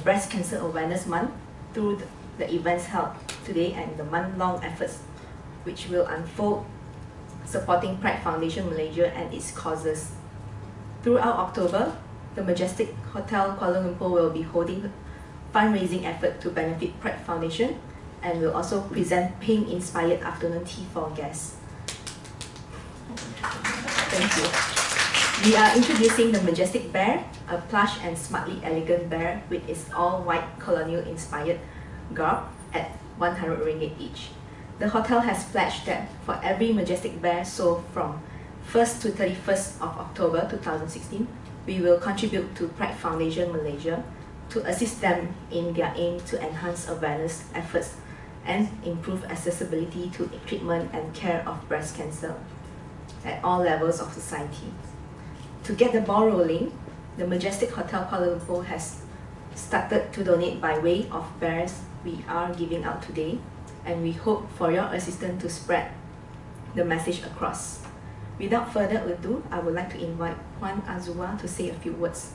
Breast Cancer Awareness Month through the events held today and the month-long efforts which will unfold supporting Pride Foundation Malaysia and its causes. Throughout October, the Majestic Hotel Kuala Lumpur will be holding fundraising effort to benefit Pride Foundation and will also present pink-inspired afternoon tea for guests. Thank you. We are introducing the Majestic Bear, a plush and smartly elegant bear with its all-white colonial-inspired garb at 100 ringgit each. The hotel has pledged that for every Majestic Bear sold from 1st to 31st of October 2016, we will contribute to Pride Foundation Malaysia to assist them in their aim to enhance awareness efforts and improve accessibility to treatment and care of breast cancer at all levels of society. To get the ball rolling, the Majestic Hotel Kuala Lumpur has started to donate by way of bears we are giving out today, and we hope for your assistance to spread the message across. Without further ado, I would like to invite Puan Azura to say a few words.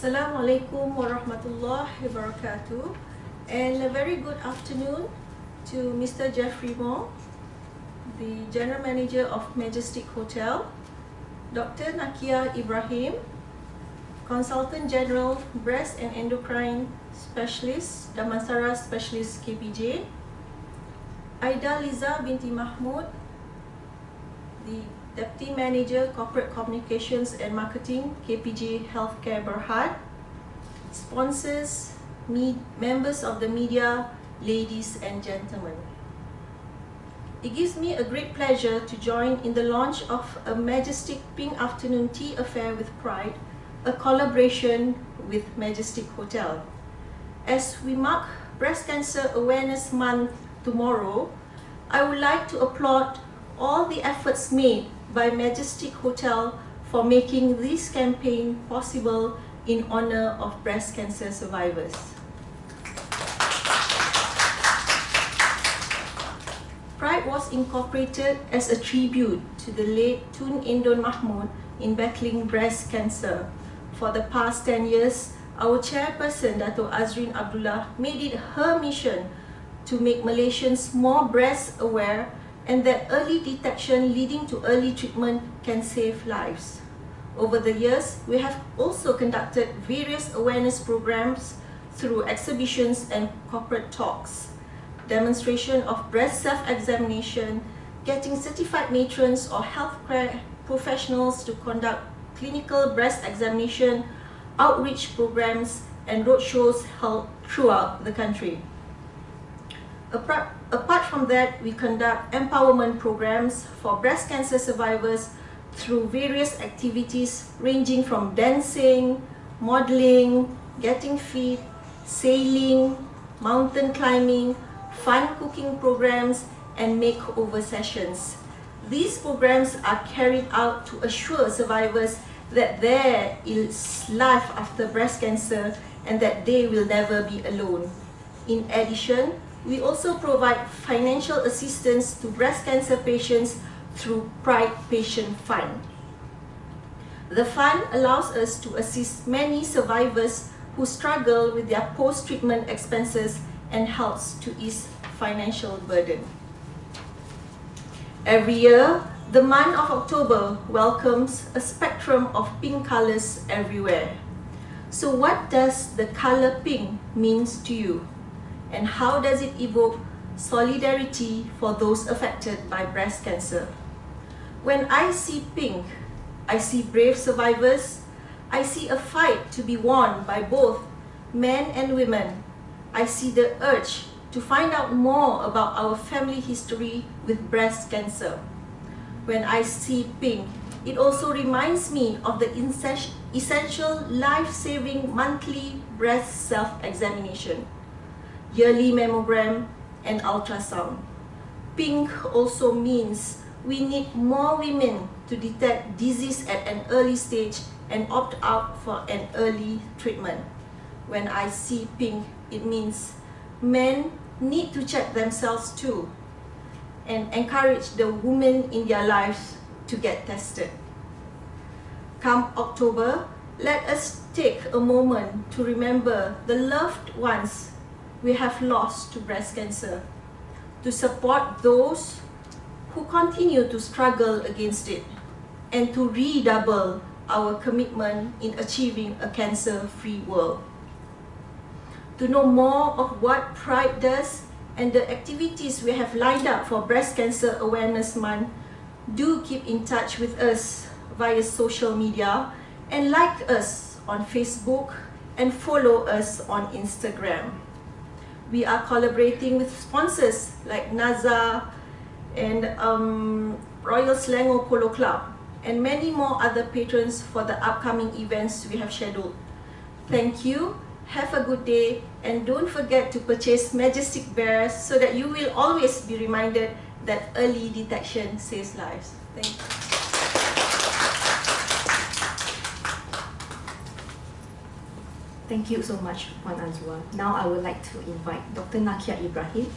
Assalamualaikum warahmatullahi wabarakatuh, and a very good afternoon to Mr. Jeffrey Moore, the General Manager of Majestic Hotel, Dr. Naqiyah Ibrahim, Consultant General Breast and Endocrine Specialist, Damansara Specialist KPJ, Aida Liza binti Mahmud, the Deputy Manager Corporate Communications and Marketing, KPJ Healthcare Berhad, sponsors, members of the media, ladies and gentlemen. It gives me a great pleasure to join in the launch of a Majestic Pink Afternoon Tea Affair with Pride, a collaboration with Majestic Hotel. As we mark Breast Cancer Awareness Month tomorrow, I would like to applaud all the efforts made by Majestic Hotel for making this campaign possible in honor of breast cancer survivors. Pride was incorporated as a tribute to the late Tun Indon Mahmud in battling breast cancer. For the past 10 years, our chairperson, Dato' Azrin Abdullah, made it her mission to make Malaysians more breast aware and that early detection leading to early treatment can save lives. Over the years, we have also conducted various awareness programs through exhibitions and corporate talks, demonstration of breast self-examination, getting certified matrons or healthcare professionals to conduct clinical breast examination, outreach programs, and roadshows held throughout the country. Apart from that, we conduct empowerment programs for breast cancer survivors through various activities ranging from dancing, modeling, getting fit, sailing, mountain climbing, fun cooking programs, and makeover sessions. These programs are carried out to assure survivors that there is life after breast cancer and that they will never be alone. In addition, we also provide financial assistance to breast cancer patients through Pride Patient Fund. The fund allows us to assist many survivors who struggle with their post-treatment expenses and helps to ease financial burden. Every year, the month of October welcomes a spectrum of pink colors everywhere. So what does the color pink means to you? And how does it evoke solidarity for those affected by breast cancer? When I see pink, I see brave survivors. I see a fight to be won by both men and women. I see the urge to find out more about our family history with breast cancer. When I see pink, it also reminds me of the essential life-saving monthly breast self-examination, yearly mammogram, and ultrasound. Pink also means we need more women to detect disease at an early stage and opt out for an early treatment. When I see pink, it means men need to check themselves too and encourage the women in their lives to get tested. Come October, let us take a moment to remember the loved ones we have lost to breast cancer, to support those who continue to struggle against it, and to redouble our commitment in achieving a cancer-free world. To know more of what Pride does and the activities we have lined up for Breast Cancer Awareness Month, do keep in touch with us via social media and like us on Facebook and follow us on Instagram. We are collaborating with sponsors like NASA and Royal Selangor Polo Club and many more other patrons for the upcoming events we have scheduled. Thank you, have a good day, and don't forget to purchase Majestic Bears so that you will always be reminded that early detection saves lives. Thank you. Thank you so much, Puan Azwa. Now I would like to invite Dr. Naqiyah Ibrahim,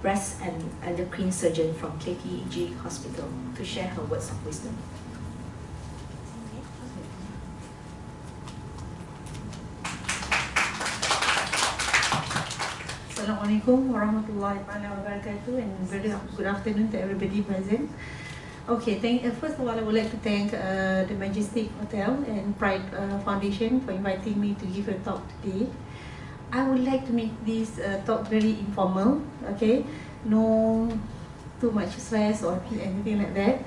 breast and endocrine surgeon from KPG Hospital, to share her words of wisdom. Assalamualaikum warahmatullahi wabarakatuh, and very good afternoon to everybody present. Okay, first of all, I would like to thank the Majestic Hotel and Pride Foundation for inviting me to give a talk today. I would like to make this talk very informal, okay? No too much stress or anything like that.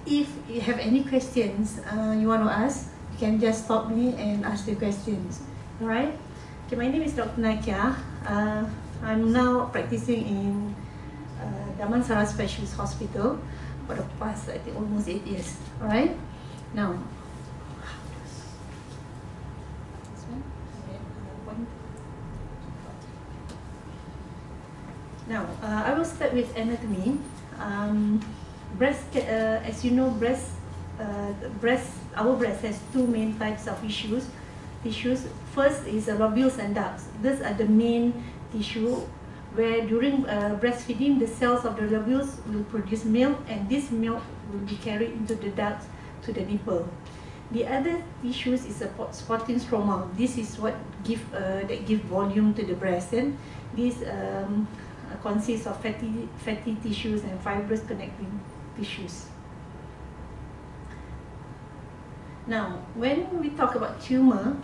If you have any questions you want to ask, you can just stop me and ask the questions, alright? Okay, my name is Dr. Naqiyah. I'm now practicing in Damansara Specialist Hospital for the past, I think, almost 8 years. Alright? Now, I will start with anatomy. As you know, our breast has two main types of tissues. First is lobules and ducts. These are the main tissue where during breastfeeding, the cells of the lobules will produce milk, and this milk will be carried into the ducts to the nipple. The other tissues is a supporting stroma. This is what give volume to the breast, and this consists of fatty tissues and fibrous connecting tissues. Now, when we talk about tumor,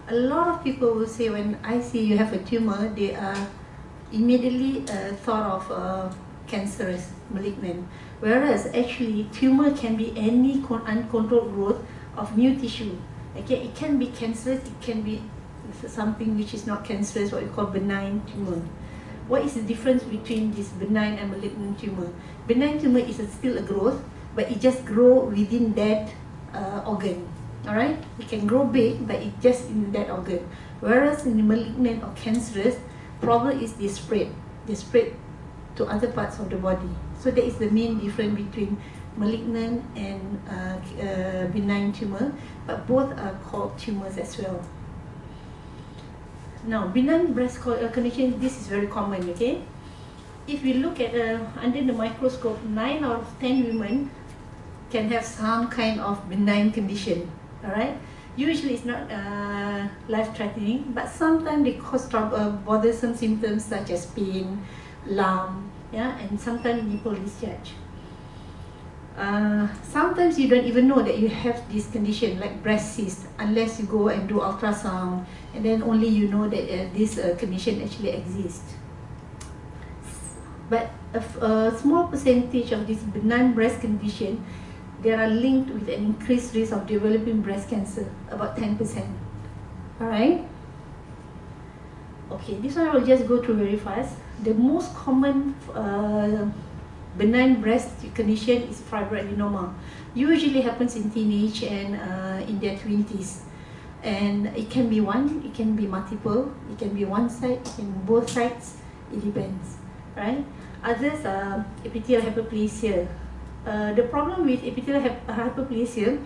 a lot of people will say when I say you have a tumor, they are immediately thought of cancerous, malignant. Whereas actually, tumor can be any uncontrolled growth of new tissue. Okay, it can be cancerous, it can be something which is not cancerous, what we call benign tumor. What is the difference between this benign and malignant tumor? Benign tumor is still a growth, but it just grows within that organ. Alright, it can grow big, but it's just in that organ. Whereas in the malignant or cancerous, problem is they spread to other parts of the body. So that is the main difference between malignant and benign tumor, but both are called tumors as well. Now, benign breast condition, this is very common, okay? If we look at under the microscope, 9 out of 10 women can have some kind of benign condition. Alright, usually it's not life-threatening, but sometimes they cause bothersome symptoms such as pain, lump, yeah, and sometimes nipple discharge. Sometimes you don't even know that you have this condition like breast cyst unless you go and do ultrasound, and then only you know that this condition actually exists. But a small percentage of this benign breast condition, they are linked with an increased risk of developing breast cancer, about 10%. Alright? Okay, this one I will just go through very fast. The most common benign breast condition is fibroadenoma. Usually happens in teenage and in their 20s. And it can be one, it can be multiple, it can be one side, it can be both sides, it depends. Right? Others are epithelial hyperplasia. The problem with epithelial hyperplasia,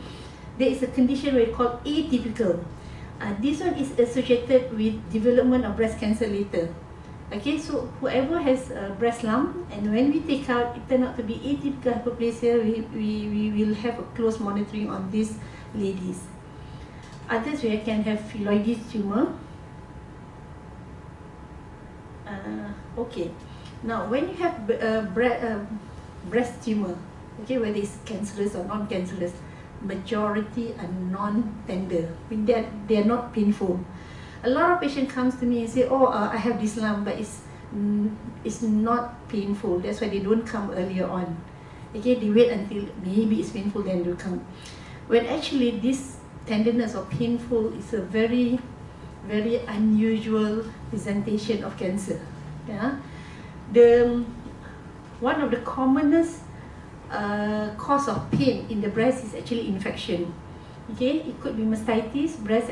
there is a condition we call atypical. This one is associated with development of breast cancer later. Okay, so whoever has a breast lump, and when we take out, it turn out to be atypical hyperplasia, we will have a close monitoring on these ladies. Others, we can have phylloides tumor. Okay, now when you have breast tumor, okay, whether it's cancerous or non-cancerous, majority are non-tender. I mean, they are not painful. A lot of patients comes to me and say, oh, I have this lump, but it's not painful. That's why they don't come earlier on. Okay, they wait until maybe it's painful, then they'll come. When actually this tenderness or painful is a very, very unusual presentation of cancer. Yeah, one of the commonest cause of pain in the breast is actually infection. Okay, it could be mastitis, breast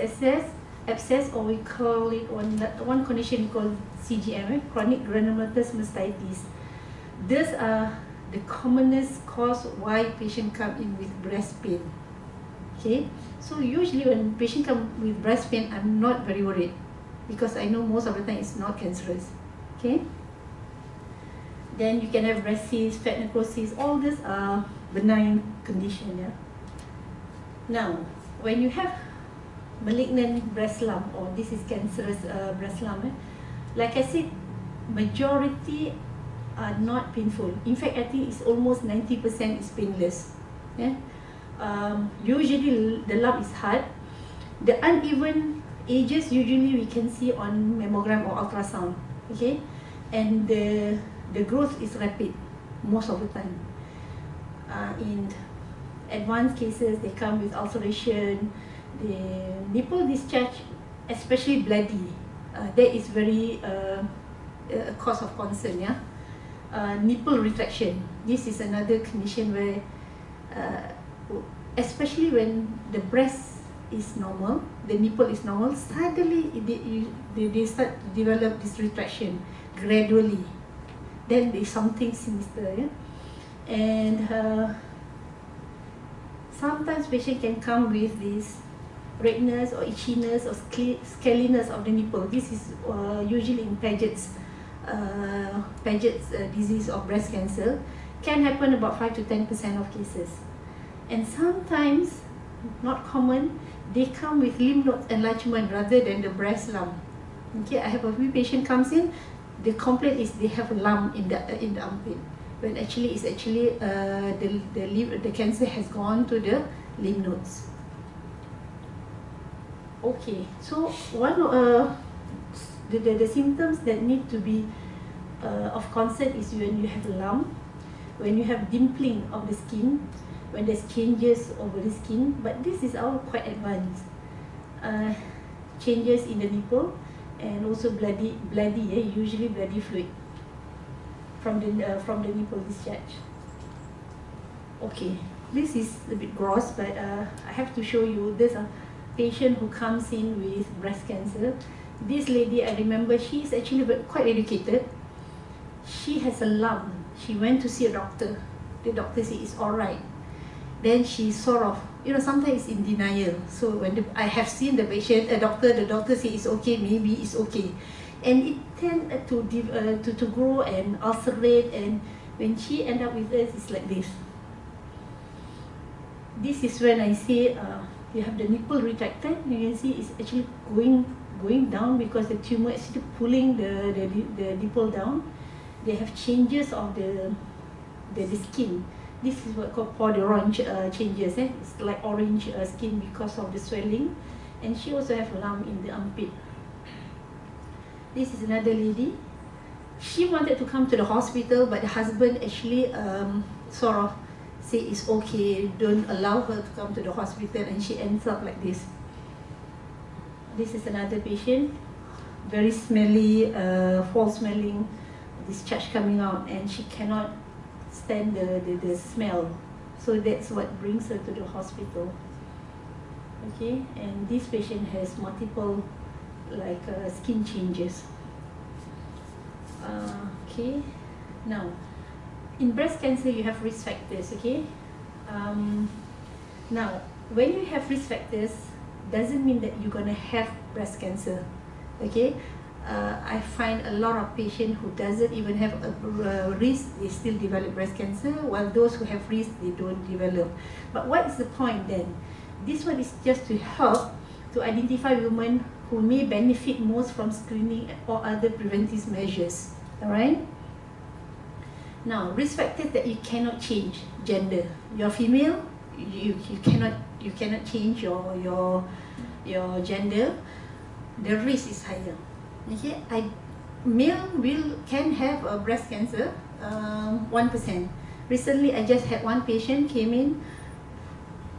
abscess, or we call it one condition called CGM, chronic granulomatous mastitis. These are the commonest cause why patient come in with breast pain. Okay, so usually when patient come with breast pain, I'm not very worried because I know most of the time it's not cancerous. Okay, then you can have breast cysts, fat necrosis. All these are benign condition. Yeah. Now, when you have malignant breast lump, or this is cancerous breast lump, like I said, majority are not painful. In fact, I think it's almost 90% is painless. Yeah? Usually the lump is hard. The uneven edges usually we can see on mammogram or ultrasound. Okay, and the growth is rapid most of the time. In advanced cases, they come with ulceration. The nipple discharge, especially bloody, that is very a cause of concern. Yeah, nipple retraction. This is another condition where, especially when the breast is normal, the nipple is normal, suddenly they start to develop this retraction gradually. Then there's something sinister. Yeah, and sometimes patient can come with this redness or itchiness or scaliness of the nipple. This is usually in Paget's disease of breast cancer. Can happen about 5 to 10% of cases. And sometimes, not common, they come with lymph node enlargement rather than the breast lump. Okay, I have a few patient comes in, the complaint is they have a lump in the armpit, when actually it's actually the cancer has gone to the lymph nodes. Okay, so one the symptoms that need to be of concern is when you have a lump, when you have dimpling of the skin, when there's changes over the skin, but this is all quite advanced. Changes in the nipple, and also bloody, usually bloody fluid from the nipple discharge. Okay, this is a bit gross, but I have to show you. There's a patient who comes in with breast cancer. This lady, I remember, she is actually quite educated. She has a lump. She went to see a doctor. The doctor said it's all right. Then she sort of, sometimes it's in denial. So when I have seen the patient, the doctor says it's okay, maybe it's okay. And it tends to grow and ulcerate, and when she end up with us, it's like this. This is when I say you have the nipple retracted. You can see it's actually going down because the tumor is actually pulling the nipple down. They have changes of the skin. This is what called orange changes. It's like orange skin because of the swelling, and she also have a lump in the armpit. This is another lady. She wanted to come to the hospital, but the husband actually sort of say it's okay, don't allow her to come to the hospital, and she ends up like this. This is another patient, very smelly, foul smelling, discharge coming out, and she cannot stand the smell. So that's what brings her to the hospital. Okay, and this patient has multiple skin changes. Okay, now in breast cancer you have risk factors. Okay, now when you have risk factors, doesn't mean that you're gonna have breast cancer. Okay, I find a lot of patients who doesn't even have a risk, they still develop breast cancer, while those who have risk, they don't develop. But what is the point then? This one is just to help to identify women who may benefit most from screening or other preventive measures. All right. Now, risk factors that you cannot change: gender. You're female, you cannot change your gender. The risk is higher. Okay, male can have a breast cancer, 1%. Recently, I just had one patient came in,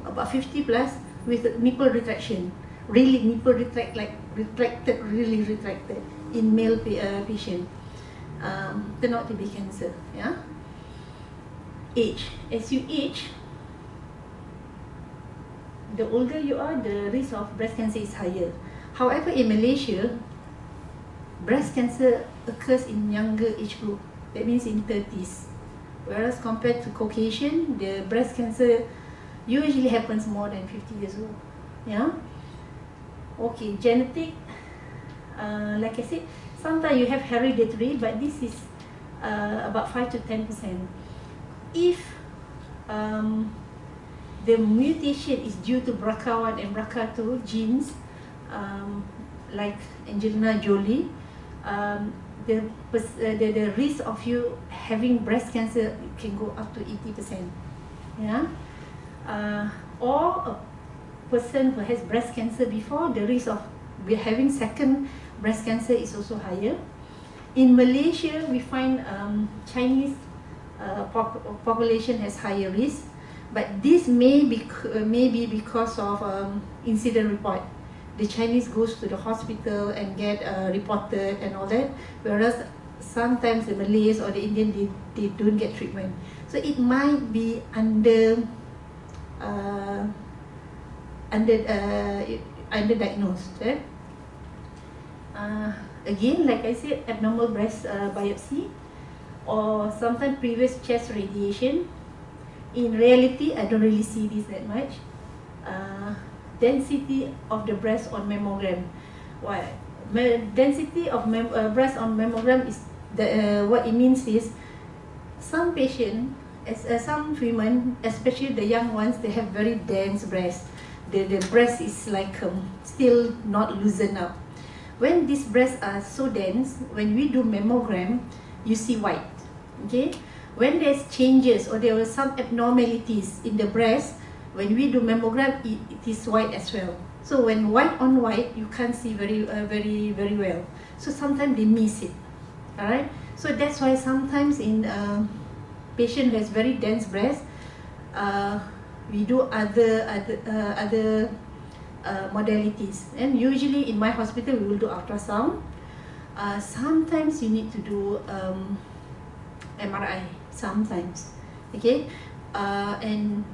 about 50 plus, with nipple retraction. Really nipple retracted, really retracted in male patient. Turned out to be cancer. Yeah. Age. As you age, the older you are, the risk of breast cancer is higher. However, in Malaysia, breast cancer occurs in younger age group. That means in 30s. Whereas compared to Caucasian, the breast cancer usually happens more than 50 years old. Yeah. Okay, genetic. Like I said, sometimes you have hereditary, but this is about 5 to 10%. If the mutation is due to BRCA1 and BRCA2 genes, like Angelina Jolie, the risk of you having breast cancer can go up to 80%. Yeah, or a person who has breast cancer before, the risk of having second breast cancer is also higher. In Malaysia, we find Chinese population has higher risk, but this may be because of incident report. The Chinese goes to the hospital and get reported and all that, whereas sometimes the Malays or the Indian they don't get treatment. So it might be underdiagnosed. Again, like I said, abnormal breast biopsy or sometimes previous chest radiation. In reality, I don't really see this that much. Density of the breast on mammogram. Why? Density of breast on mammogram is what it means is some patient, some women, especially the young ones, they have very dense breast. The breast is like still not loosened up. When these breasts are so dense, when we do mammogram, you see white. Okay, when there's changes or there are some abnormalities in the breast, when we do mammogram, it is white as well. So when white on white, you can't see very well. So sometimes they miss it. All right. So that's why sometimes in patient who has very dense breast, we do other modalities. And usually in my hospital, we will do ultrasound. Sometimes you need to do MRI. Sometimes, okay. And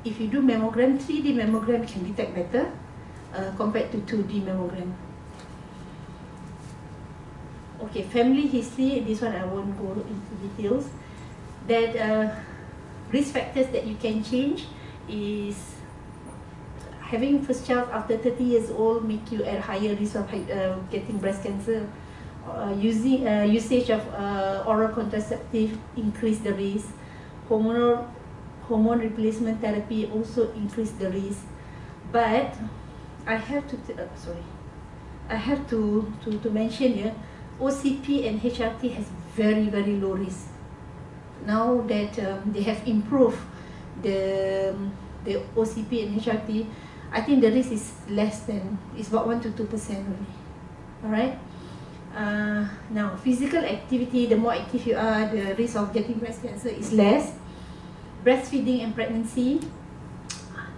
if you do mammogram, 3D mammogram can detect better compared to 2D mammogram. Okay, family history, this one I won't go into details. That risk factors that you can change is having first child after 30 years old make you at higher risk of getting breast cancer. Usage of oral contraceptive increase the risk. Hormone replacement therapy also increase the risk. But I have to mention here, OCP and HRT has very low risk. Now that they have improved the OCP and HRT, I think the risk is less than, it's about 1 to 2% only. All right. Now, physical activity, the more active you are, the risk of getting breast cancer is less. Breastfeeding and pregnancy,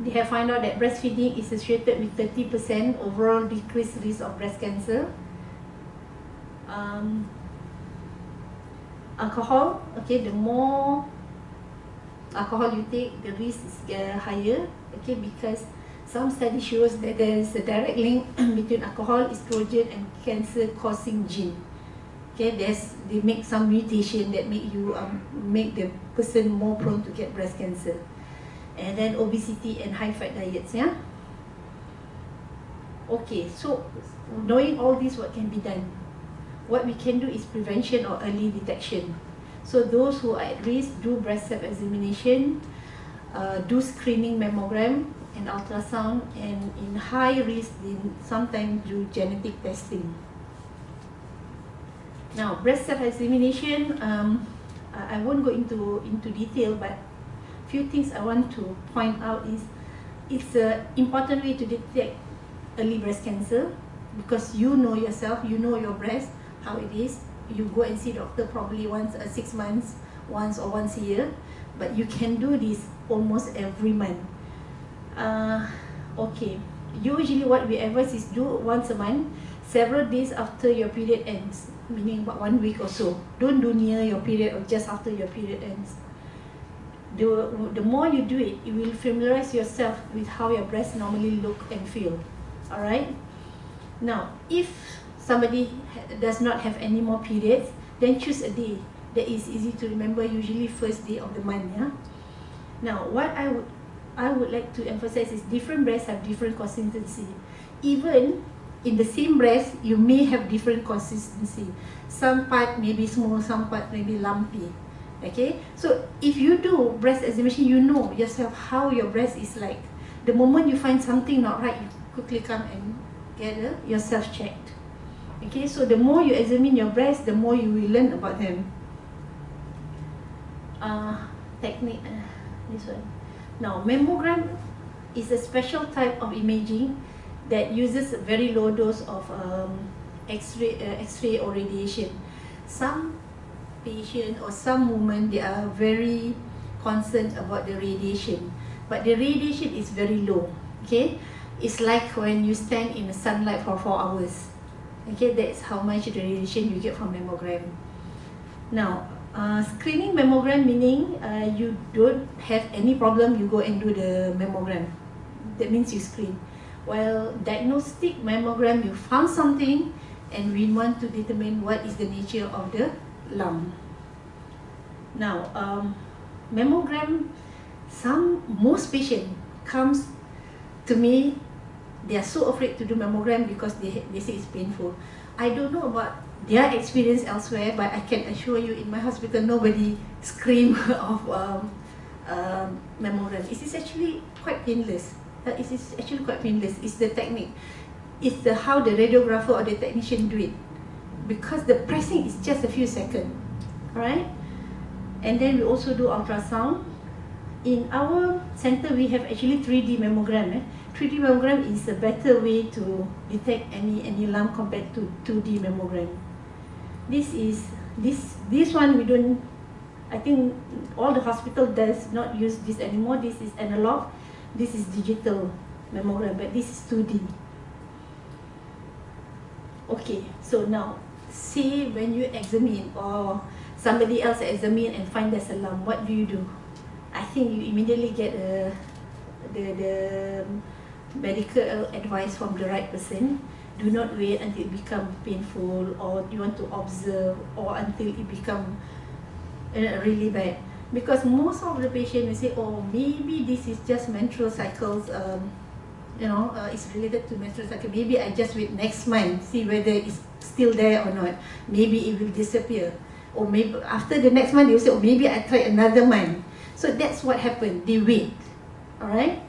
they have found out that breastfeeding is associated with 30% overall decreased risk of breast cancer. Alcohol, okay, the more alcohol you take, the risk is higher, okay, because some study shows that there is a direct link between alcohol, estrogen, and cancer-causing gene. Okay, they make some mutation that make the person more prone to get breast cancer. And then obesity and high-fat diets. Yeah. Okay, so knowing all this, what can be done? What we can do is prevention or early detection. So those who are at risk, do breast self-examination, do screening mammogram and ultrasound, and in high risk, sometimes do genetic testing. Now, breast self-examination, I won't go into detail, but few things I want to point out is it's an important way to detect early breast cancer, because you know yourself, you know your breast, how it is. You go and see doctor probably once 6 months, once or once a year, but you can do this almost every month. Okay, usually what we advise is do once a month, several days after your period ends, meaning about 1 week or so. Don't do near your period or just after your period ends. The more you do it, you will familiarize yourself with how your breasts normally look and feel. Alright? Now, if somebody does not have any more periods, then choose a day that is easy to remember, usually first day of the month. Yeah? Now, what I would like to emphasize is different breasts have different consistency. Even in the same breast, you may have different consistency. Some part may be small, some part may be lumpy. Okay, so if you do breast examination, you know yourself how your breast is like. The moment you find something not right, you quickly come and get yourself checked. Okay, so the more you examine your breast, the more you will learn about them. Technique, this one. Now, mammogram is a special type of imaging that uses a very low dose of X-ray or radiation. Some patient or some women, they are very concerned about the radiation, but the radiation is very low. Okay, it's like when you stand in the sunlight for 4 hours. Okay, that's how much the radiation you get from mammogram. Now, screening mammogram, meaning you don't have any problem, you go and do the mammogram. That means you screen. While diagnostic mammogram, you found something and we want to determine what is the nature of the lump. Now, mammogram, most patient comes to me, they are so afraid to do mammogram because they say it's painful. I don't know about their experience elsewhere, but I can assure you in my hospital, nobody scream of mammogram. It is actually quite painless. It is actually quite painless. It's the technique. It's how the radiographer or the technician do it. Because the pressing is just a few seconds. Alright? And then we also do ultrasound. In our center, we have actually 3D mammogram. 3D mammogram is a better way to detect any lump compared to 2D mammogram. This one we don't, I think all the hospital does not use this anymore. This is analog, this is digital mammogram, but this is 2D. Okay, so now, say when you examine or somebody else examine and find there's a lump, what do? I think you immediately get the medical advice from the right person. Do not wait until it becomes painful, or you want to observe, or until it becomes really bad. Because most of the patients will say, oh, maybe this is just menstrual cycles, it's related to menstrual cycle. Maybe I just wait next month, see whether it's still there or not. Maybe it will disappear. Or maybe after the next month, they will say, oh, maybe I try another month. So that's what happened. They wait. Alright?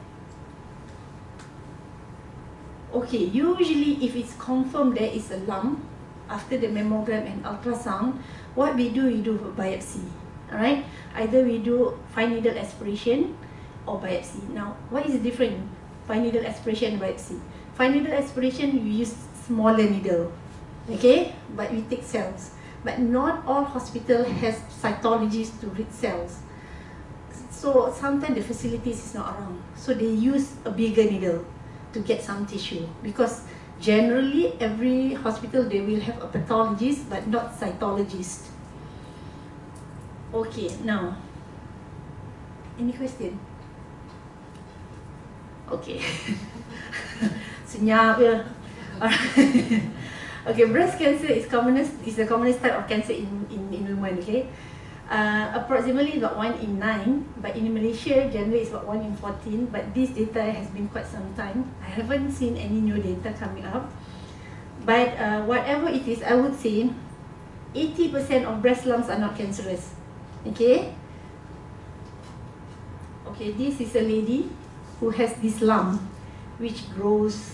Okay, usually if it's confirmed there is a lump after the mammogram and ultrasound, what we do a biopsy. Alright? Either we do fine needle aspiration or biopsy. Now, what is the difference? Fine needle aspiration and biopsy. Fine needle aspiration, you use smaller needle. Okay? But we take cells. But not all hospital has cytologists to read cells. So sometimes the facilities is not around. So they use a bigger needle to get some tissue. Because generally every hospital they will have a pathologist but not cytologist. Okay, now, any question? Okay. Senyap ya. Okay, breast cancer is the commonest type of cancer in women. Okay, Approximately about 1 in 9, but in Malaysia generally it's about 1 in 14, but this data has been quite some time. I haven't seen any new data coming up, but whatever it is, I would say 80% of breast lumps are not cancerous. Okay, this is a lady who has this lump which grows.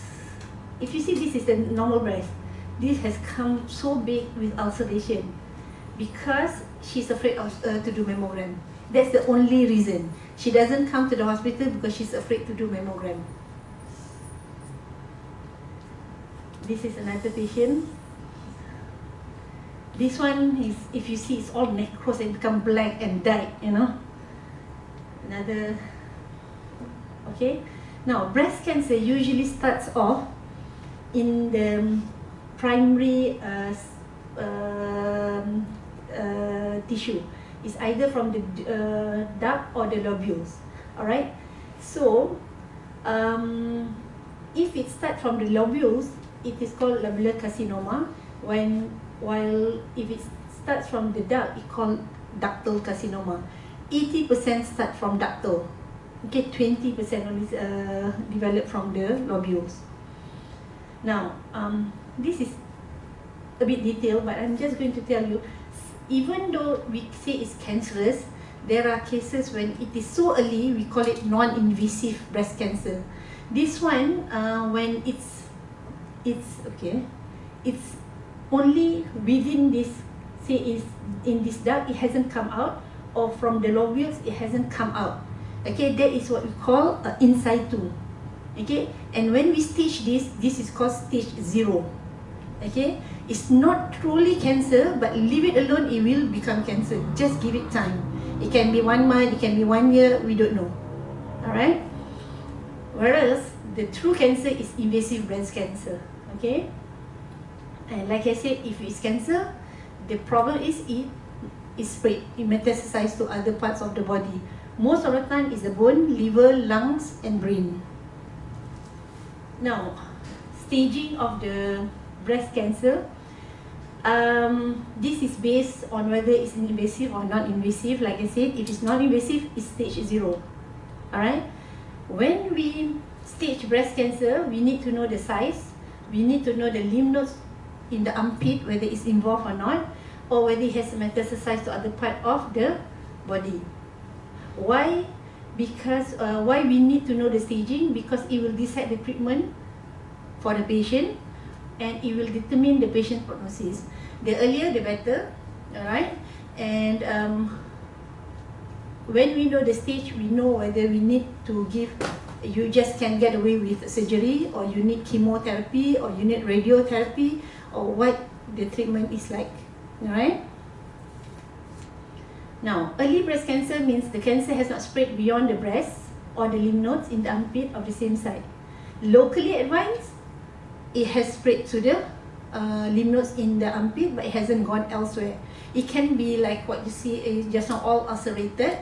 If you see, this is a normal breast. This has come so big with ulceration because she's afraid of to do mammogram. That's the only reason. She doesn't come to the hospital because she's afraid to do mammogram. This is another patient. This one is, if you see, it's all necrosed and become black and died, you know. Another. Okay. Now, breast cancer usually starts off in the primary tissue. It's either from the duct or the lobules. Alright. So, if it starts from the lobules, it is called lobular carcinoma. While if it starts from the duct, it's called ductal carcinoma. 80% start from ductal. Okay, 20% only develop from the lobules. Now, this is a bit detailed, but I'm just going to tell you, even though we say it's cancerous, there are cases when it is so early, we call it non-invasive breast cancer. This one, when it's only within this, say is in this duct, it hasn't come out, or from the lobules, it hasn't come out. Okay, that is what we call in situ. Okay, and when we stage this is called stage 0. Okay, it's not truly cancer, but leave it alone, it will become cancer. Just give it time. It can be 1 month, it can be 1 year, we don't know. Alright? Whereas the true cancer is invasive breast cancer. Okay? And like I said, if it's cancer, the problem is it spread, it metastasizes to other parts of the body. Most of the time is the bone, liver, lungs, and brain. Now, staging of the breast cancer. This is based on whether it's invasive or non-invasive. Like I said, if it's non-invasive, it's stage 0. Alright? When we stage breast cancer, we need to know the size. We need to know the lymph nodes in the armpit, whether it's involved or not, or whether it has metastasized to other part of the body. Why? Because why we need to know the staging? Because it will decide the treatment for the patient, and it will determine the patient's prognosis. The earlier, the better. Alright? And when we know the stage, we know whether we need to give. You just can't get away with surgery, or you need chemotherapy, or you need radiotherapy, or what the treatment is like. Alright? Now, early breast cancer means the cancer has not spread beyond the breast or the lymph nodes in the armpit of the same side. Locally advanced, it has spread to the lymph nodes in the armpit, but it hasn't gone elsewhere. It can be like what you see is just not all ulcerated,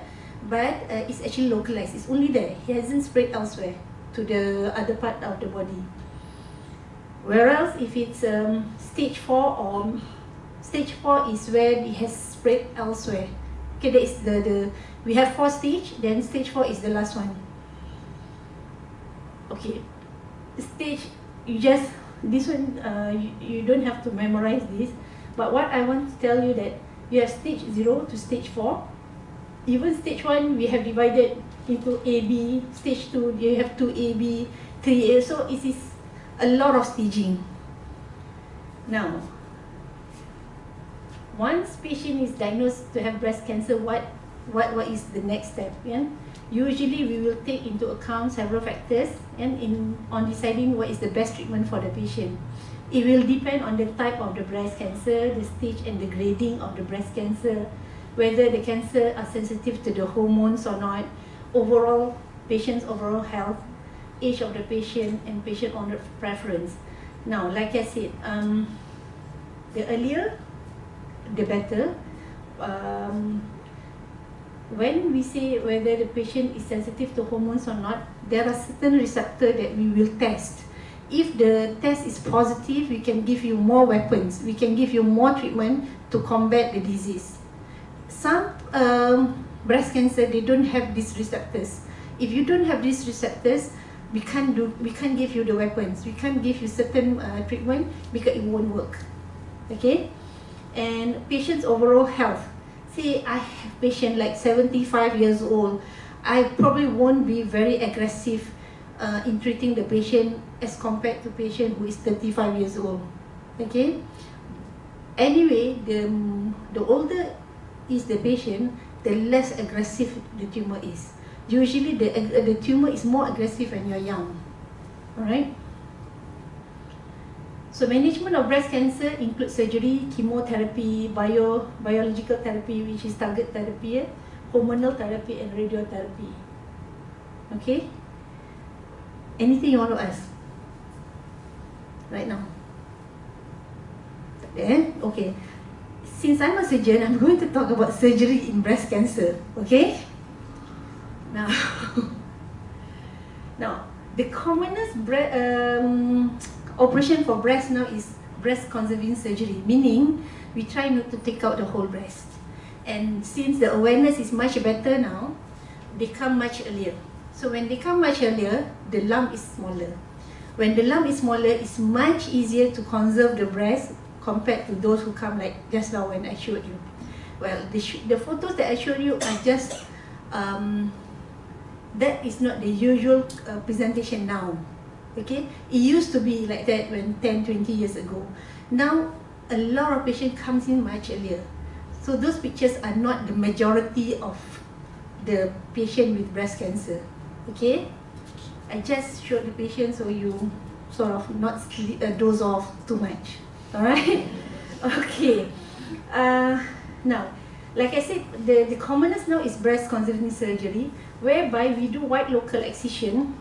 but it's actually localized. It's only there. It hasn't spread elsewhere to the other part of the body. Whereas if it's stage 4, or stage 4 is where it has spread elsewhere. Okay, that is we have 4 stages, then stage 4 is the last one. Okay, stage, this one, you don't have to memorize this, but what I want to tell you that you have stage 0 to stage 4. Even stage 1, we have divided into A, B. Stage 2, you have 2A, B, 3A. So it is a lot of staging. Now, once patient is diagnosed to have breast cancer, what is the next step? Yeah? Usually we will take into account several factors, and on deciding what is the best treatment for the patient. It will depend on the type of the breast cancer, the stage and the grading of the breast cancer, whether the cancer are sensitive to the hormones or not, overall patient's overall health, age of the patient, and patient owner preference. Now, like I said, the earlier the better. When we say whether the patient is sensitive to hormones or not, there are certain receptors that we will test. If the test is positive, we can give you more weapons, we can give you more treatment to combat the disease. Some breast cancer, they don't have these receptors. If you don't have these receptors, we can't give you the weapons. We can't give you certain treatment because it won't work. Okay, and patient's overall health. Say I have patient like 75 years old, I probably won't be very aggressive in treating the patient as compared to patient who is 35 years old. Okay. Anyway, the older is the patient, the less aggressive the tumor is. Usually the tumor is more aggressive when you're young. Alright? So management of breast cancer includes surgery, chemotherapy, biological therapy, which is target therapy, hormonal therapy, and radiotherapy. Okay? Anything you want to ask? Right now? Okay. Since I'm a surgeon, I'm going to talk about surgery in breast cancer. Okay? Now, the commonest operation for breast now is breast conserving surgery, meaning we try not to take out the whole breast. And since the awareness is much better now, they come much earlier. So when they come much earlier, the lump is smaller. When the lump is smaller, it's much easier to conserve the breast compared to those who come like just now when I showed you. Well, the photos that I showed you are just, that is not the usual presentation now. Okay, it used to be like that when 10-20 years ago. Now a lot of patients comes in much earlier, so those pictures are not the majority of the patient with breast cancer. Okay, I just showed the patient so you sort of not doze off too much. Alright. Okay, now like I said, the commonest now is breast conserving surgery, whereby we do wide local excision,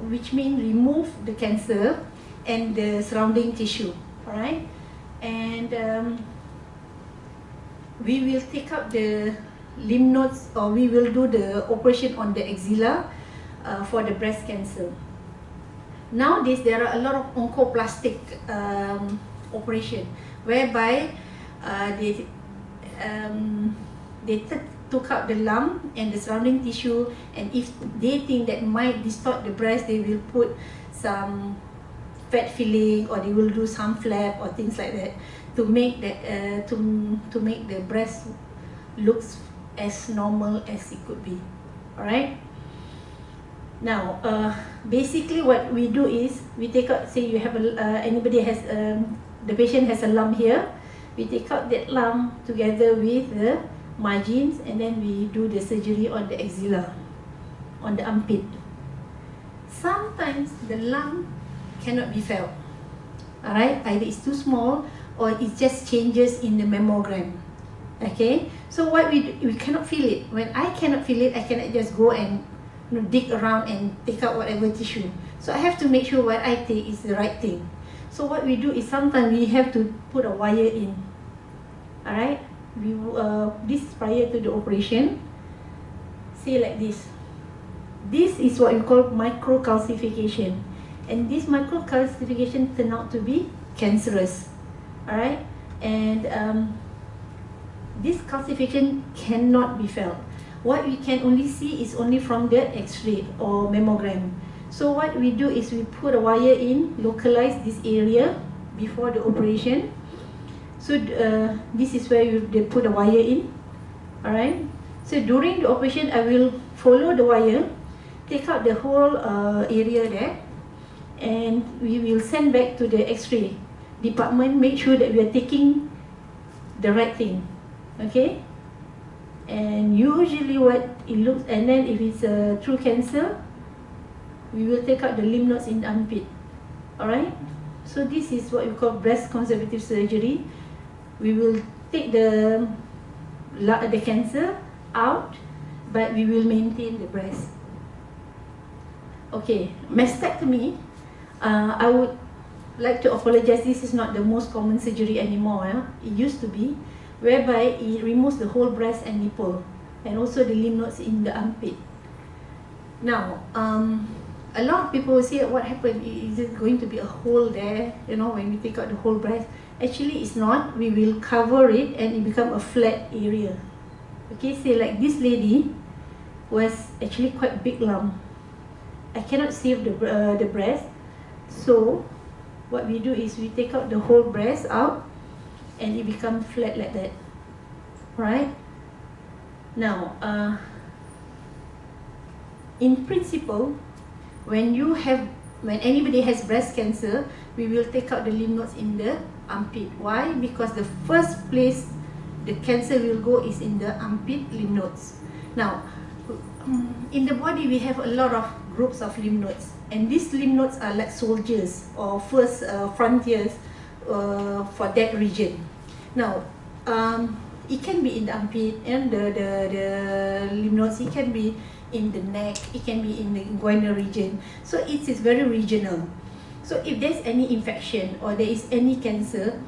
which means remove the cancer and the surrounding tissue. Alright, and we will take out the lymph nodes, or we will do the operation on the axilla for the breast cancer. Nowadays there are a lot of oncoplastic operation, whereby they took out the lump and the surrounding tissue, and if they think that might distort the breast, they will put some fat filling, or they will do some flap or things like that to make that to make the breast looks as normal as it could be. Alright. Now, basically what we do is we take out. Say you have anybody has the patient has a lump here. We take out that lump together with the margins, and then we do the surgery on the axilla, on the armpit. Sometimes the lump cannot be felt. Alright, either it's too small or it just changes in the mammogram. Okay, so what we do, we cannot feel it. When I cannot feel it, I cannot just go and dig around and take out whatever tissue. So I have to make sure what I take is the right thing. So what we do is sometimes we have to put a wire in. Alright, this is prior to the operation. See, like this. This is what we call microcalcification, and this microcalcification turn out to be cancerous. Alright, and this calcification cannot be felt. What we can only see is only from the X-ray or mammogram. So what we do is we put a wire in, localize this area before the operation. So this is where they put a wire in. Alright. So during the operation, I will follow the wire, take out the whole area there, and we will send back to the X-ray department. Make sure that we are taking the right thing. Okay. And usually what it looks, and then if it's a true cancer, we will take out the lymph nodes in the armpit. Alright. So this is what we call breast conservative surgery. We will take the cancer out, but we will maintain the breast. Okay, mastectomy. I would like to apologize. This is not the most common surgery anymore. It used to be, whereby it removes the whole breast and nipple, and also the lymph nodes in the armpit. Now, a lot of people will say, what happened? Is it going to be a hole there? You know, when we take out the whole breast. Actually, it's not. We will cover it and it become a flat area. Okay, say like this lady was actually quite big lump. I cannot save the breast, so what we do is we take out the whole breast out, and it becomes flat like that. Right? Now, in principle, when anybody has breast cancer, we will take out the lymph nodes in the armpit. Why? Because the first place the cancer will go is in the armpit lymph nodes. Now, in the body we have a lot of groups of lymph nodes, and these lymph nodes are like soldiers or first frontiers for that region. Now, it can be in the armpit and the lymph nodes. It can be in the neck. It can be in the inguinal region. So it is very regional. So if there's any infection or there is any cancer,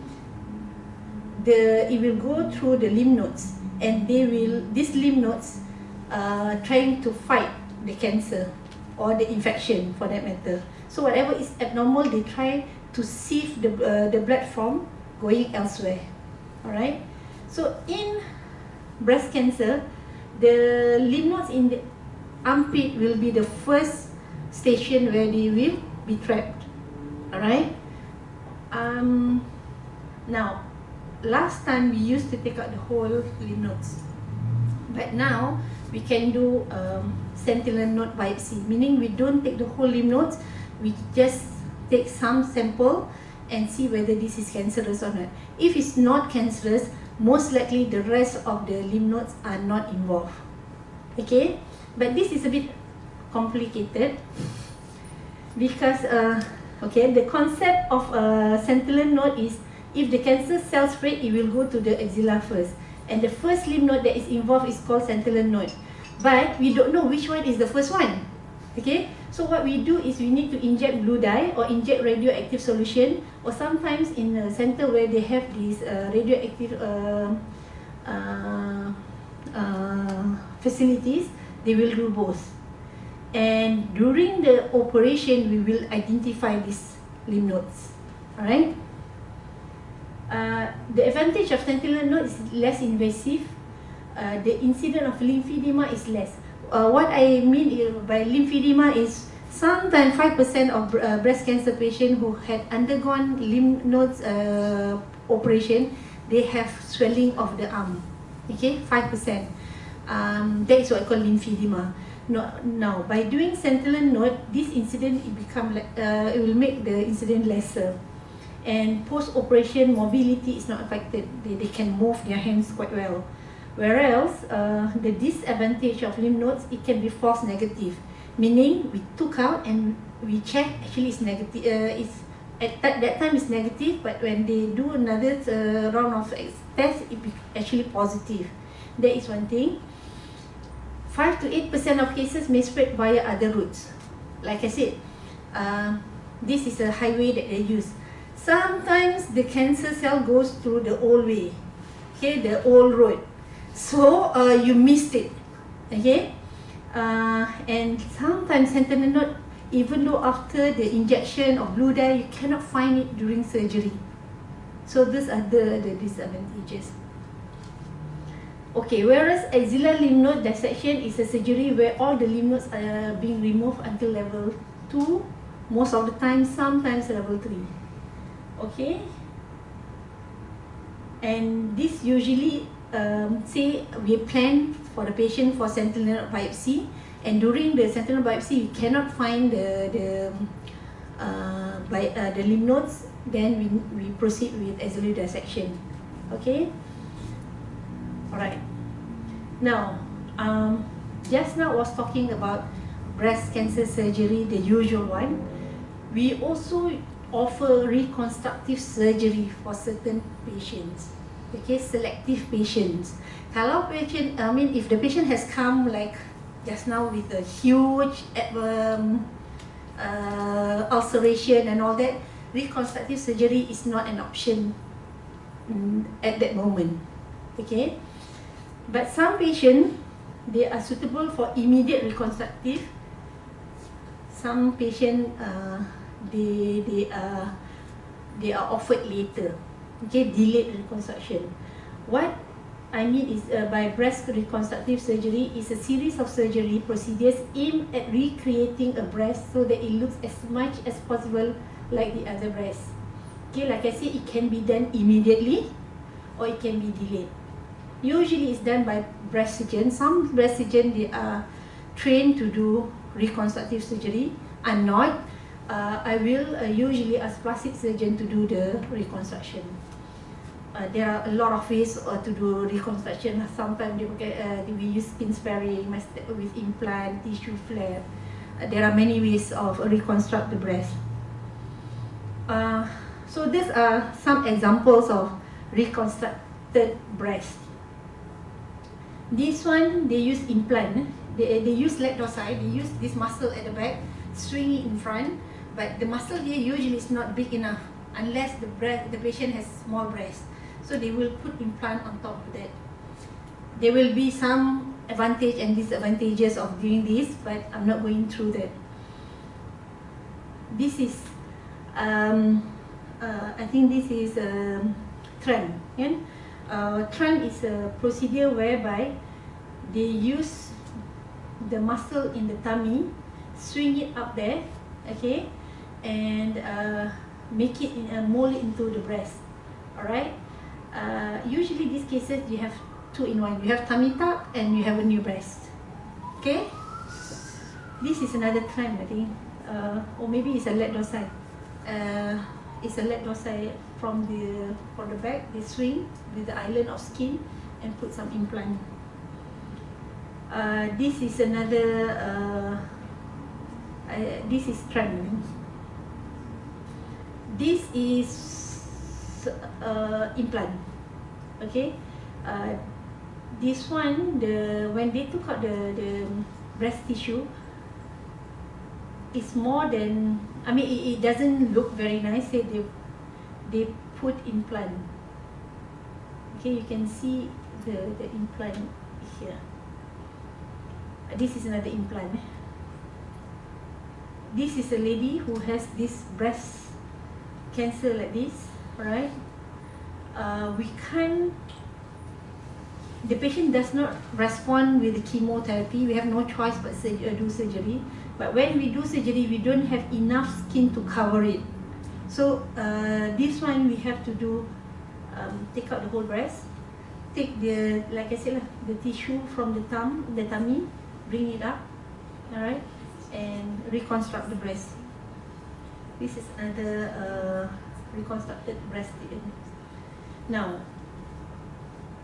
it will go through the lymph nodes, and these lymph nodes trying to fight the cancer or the infection for that matter. So whatever is abnormal, they try to sieve the blood from going elsewhere. Alright. So in breast cancer, the lymph nodes in the armpit will be the first station where they will be trapped. Alright. Now, last time we used to take out the whole lymph nodes, but now we can do sentinel node biopsy, meaning we don't take the whole lymph nodes, we just take some sample and see whether this is cancerous or not. If it's not cancerous, most likely the rest of the lymph nodes are not involved. Okay, but this is a bit complicated because okay, the concept of a sentinel node is, if the cancer cell spread, it will go to the axilla first, and the first lymph node that is involved is called sentinel node, but we don't know which one is the first one. Okay, so what we do is we need to inject blue dye or inject radioactive solution, or sometimes in the center where they have these radioactive facilities, they will do both. And during the operation, we will identify these lymph nodes. Alright. The advantage of sentinel node is less invasive. The incidence of lymphedema is less. What I mean by lymphedema is sometimes 5% of breast cancer patients who had undergone lymph nodes operation, they have swelling of the arm. Okay, 5%. That is what I call lymphedema. Now, by doing sentinel node, this incident it will make the incident lesser, and post-operation mobility is not affected. They can move their hands quite well. Whereas the disadvantage of lymph nodes, it can be false negative, meaning we took out and we check, actually it's negative. At that time it's negative, but when they do another round of test, it be actually positive. That is one thing. 5 to 8% of cases may spread via other routes. Like I said, this is a highway that they use. Sometimes the cancer cell goes through the old way, okay, the old road. So you missed it, okay. And sometimes sentinel node, even though after the injection of blue dye, you cannot find it during surgery. So these are the disadvantages. Okay, whereas axillary lymph node dissection is a surgery where all the lymph nodes are being removed until level 2, most of the time, sometimes level 3. Okay, and this usually say we plan for the patient for sentinel biopsy, and during the sentinel biopsy we cannot find the lymph nodes, then we proceed with axillary dissection. Okay. Alright. Now, just now I was talking about breast cancer surgery, the usual one. We also offer reconstructive surgery for certain patients. Okay, selective patients. Kalau patient, if the patient has come like just now with a huge ulceration and all that, reconstructive surgery is not an option at that moment. Okay. But some patients, they are suitable for immediate reconstructive some patient they are offered later, okay, delayed reconstruction. What I mean is by breast reconstructive surgery is a series of surgery procedures aimed at recreating a breast so that it looks as much as possible like the other breast. Okay, like I said, it can be done immediately or it can be delayed. Usually it's done by breast surgeons. Some breast surgeons, they are trained to do reconstructive surgery. I'm not. I will usually ask plastic surgeon to do the reconstruction. There are a lot of ways to do reconstruction. Sometimes we use skin sparing with implant, tissue flap. There are many ways of reconstruct the breast. So these are some examples of reconstructed breast. This one, they use implant. They use leg dorsal. They use this muscle at the back, swing it in front. But the muscle here usually is not big enough unless the patient has small breast. So they will put implant on top of that. There will be some advantage and disadvantages of doing this, but I'm not going through that. This is, I think this is a trend. Yeah? Trend is a procedure whereby they use the muscle in the tummy, swing it up there, okay, and make it mold it into the breast. Alright. Usually these cases you have two in one. You have tummy tuck and you have a new breast. Okay. This is another trend, I think, or maybe it's a leg dorsal. It's a leg dorsal from the back. They swing with the island of skin and put some implant. This is another. This is trend. This is implant. Okay. This one, when they took out the breast tissue, it's more than, I mean, it doesn't look very nice. They put implant. Okay, you can see the implant here. This is another implant. This is a lady who has this breast cancer like this, right? We can't. The patient does not respond with the chemotherapy. We have no choice but do surgery. But when we do surgery, we don't have enough skin to cover it. So this one we have to do, take out the whole breast, take the, like I said, the tissue from the tummy, bring it up, all right, and reconstruct the breast. This is another reconstructed breast. Now,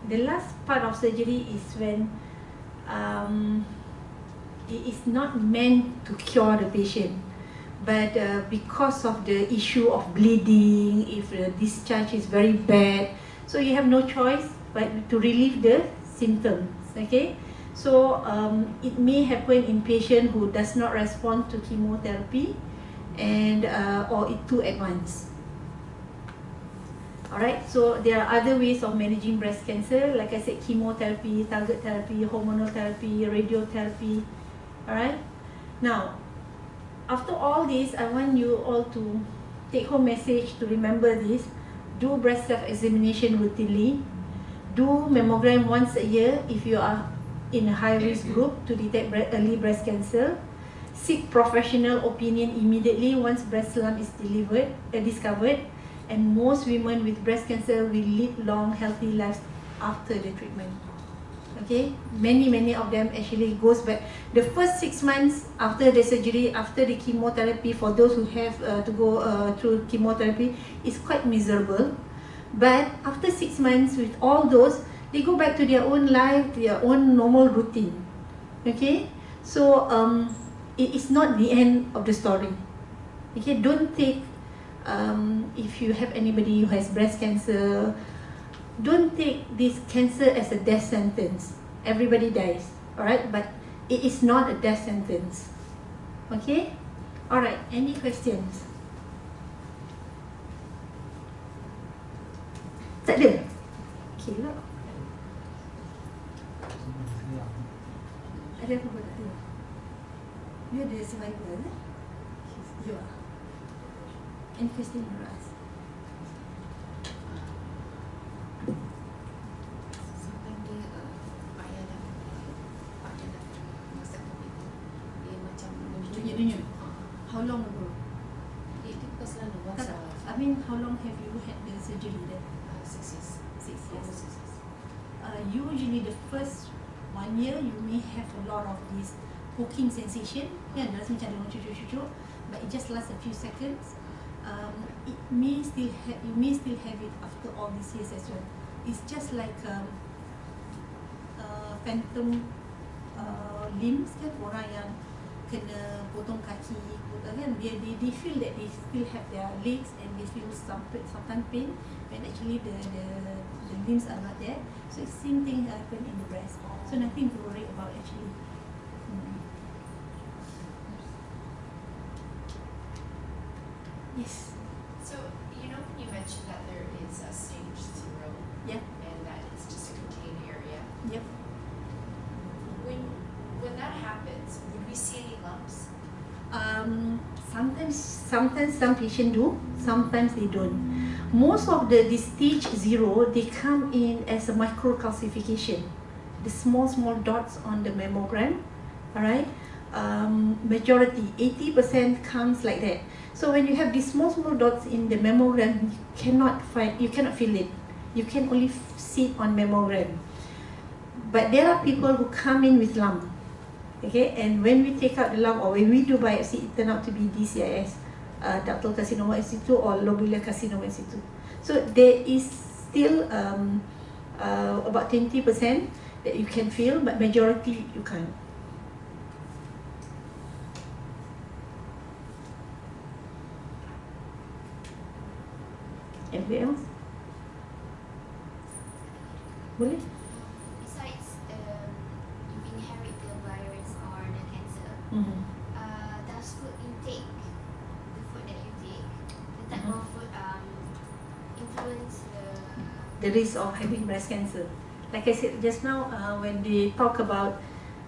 the last part of surgery is when it is not meant to cure the patient, but because of the issue of bleeding, if the discharge is very bad, so you have no choice but to relieve the symptoms. Okay, so it may happen in patient who does not respond to chemotherapy, and or it too advanced. Alright, so there are other ways of managing breast cancer, like I said, chemotherapy, target therapy, hormonal therapy, radiotherapy. Alright, now after all this, I want you all to take home message to remember this. Do breast self-examination routinely. Do mammogram once a year if you are in a high-risk group to detect early breast cancer. Seek professional opinion immediately once breast lump is discovered. And most women with breast cancer will lead long, healthy lives after the treatment. Okay, many of them actually goes back. The first 6 months after the surgery, after the chemotherapy, for those who have to go through chemotherapy, is quite miserable. But after 6 months with all those, they go back to their own life, their own normal routine. Okay, so it is not the end of the story. Okay, don't take, if you have anybody who has breast cancer, don't take this cancer as a death sentence. Everybody dies, alright? But it is not a death sentence. Okay? Alright, any questions? Tak ada? Okay lah. Ada apa tak ada? You ada survivor, eh? You are. And Christine Raz. Sometimes ayah dah pak dia dah masak kopi tu dia macam Denyut. How long ago? Dia bukan selalu once a while. I mean, how long have you had the surgery then? 6 years. 6 years. Almost 6 years. Usually the first 1 year you may have a lot of this poking sensation, kan, rasa macam ada cucuk-cucuk, but it just lasts a few seconds. You may still have it after all these years as well. It's just like phantom limbs kan, orang yang kena potong kaki, kan, they feel that they still have their legs and they feel sometimes pain when actually the limbs are not there. So it's same thing happen in the breast. So nothing to worry about actually. Yes. So, you know, when you mentioned that there is a stage 0, Yeah. and that it's just a contained area, Yep. when that happens, would we see any lumps? Sometimes some patients do, sometimes they don't. Most of the stage 0, they come in as a microcalcification, the small dots on the mammogram. Alright, majority 80% comes like that. So when you have these small dots in the mammogram, you cannot feel it. You can only see it on mammogram. But there are people who come in with lump. Okay, and when we take out the lump or when we do biopsy, it turns out to be DCIS, ductal carcinoma in situ or lobular carcinoma in situ. So there is still about 20% that you can feel, but majority you can't. Anything else? Boleh? Besides you inherit the virus or the cancer, does food intake, the food that you take, the type of food influence The risk of having breast cancer? Like I said just now, when they talk about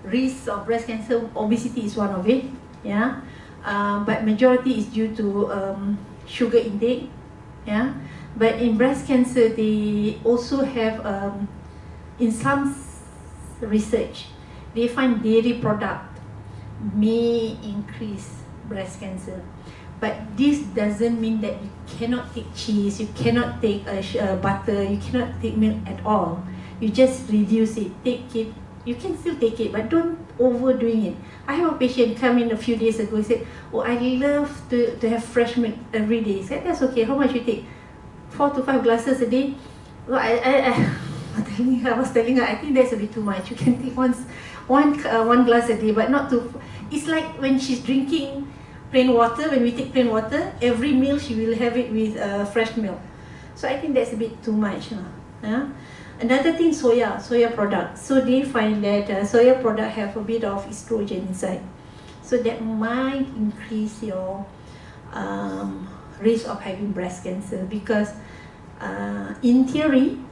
risk of breast cancer, obesity is one of it. Yeah, but majority is due to sugar intake. Yeah, but in breast cancer, they also have in some research, they find dairy product may increase breast cancer. But this doesn't mean that you cannot take cheese, you cannot take butter, you cannot take milk at all. You just reduce it, take it. You can still take it, but don't overdoing it. I have a patient come in a few days ago. He said, "Oh, I love to have fresh milk every day." I said, "That's okay. How much you take?" 4 to 5 glasses a day. Well, I was telling her, I think that's a bit too much. You can take one glass a day, but not too. It's like when she's drinking plain water. When we take plain water, every meal she will have it with fresh milk. So I think that's a bit too much. Yeah. Another thing, soya product. So they find that soya product have a bit of estrogen inside. So that might increase your risk of having breast cancer because in theory,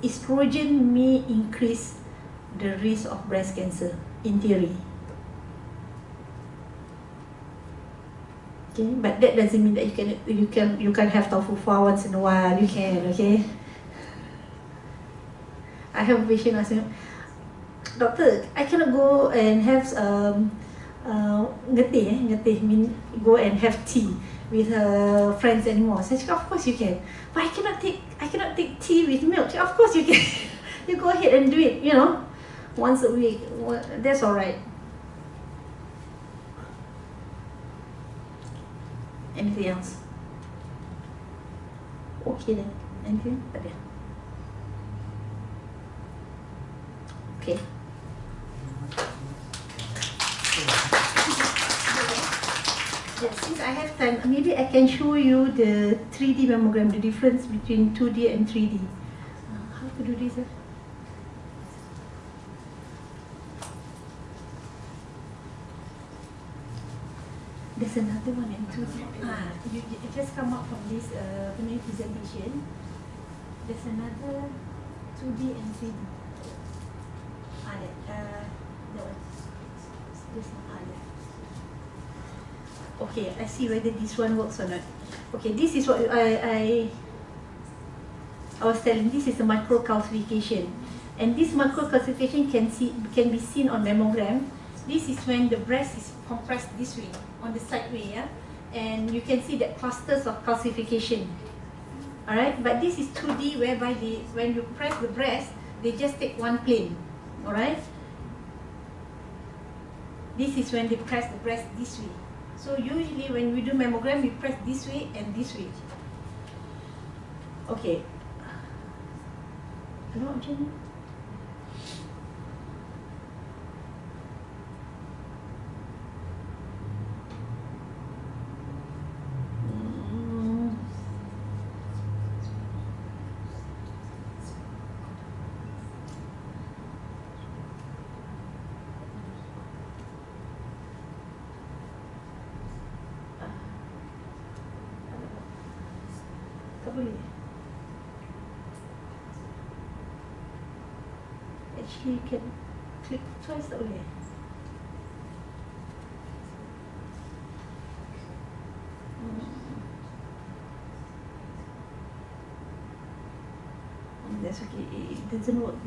estrogen may increase the risk of breast cancer in theory. Okay, but that doesn't mean that you can have tofu for once in a while. You can, okay. I have a patient asking, "Doctor, I cannot go and have ngeteh mean go and have tea with her friends anymore." So I said, "Of course you can, but I cannot take tea with milk." Of course you can. You go ahead and do it. Once a week. That's all right. Anything else? Okay then. Anything? Tak ada. Okay. Yeah, since I have time, maybe I can show you the 3D mammogram, the difference between 2D and 3D. How to do this? There's another one in 2D. You just come out from this presentation. There's another 2D and 3D. That one. This one. Okay, I see whether this one works or not. Okay, this is what I was telling. This is a microcalcification, and this microcalcification can be seen on mammogram. This is when the breast is compressed this way, on the side way, yeah, and you can see that clusters of calcification. All right, but this is 2D, whereby when you press the breast, they just take one plane. All right. This is when they press the breast this way. So usually when we do mammogram, we press this way and this way. Okay. Hello, Jenny. Tak boleh. Actually, you can click twice, tak boleh. That's okay. It doesn't work.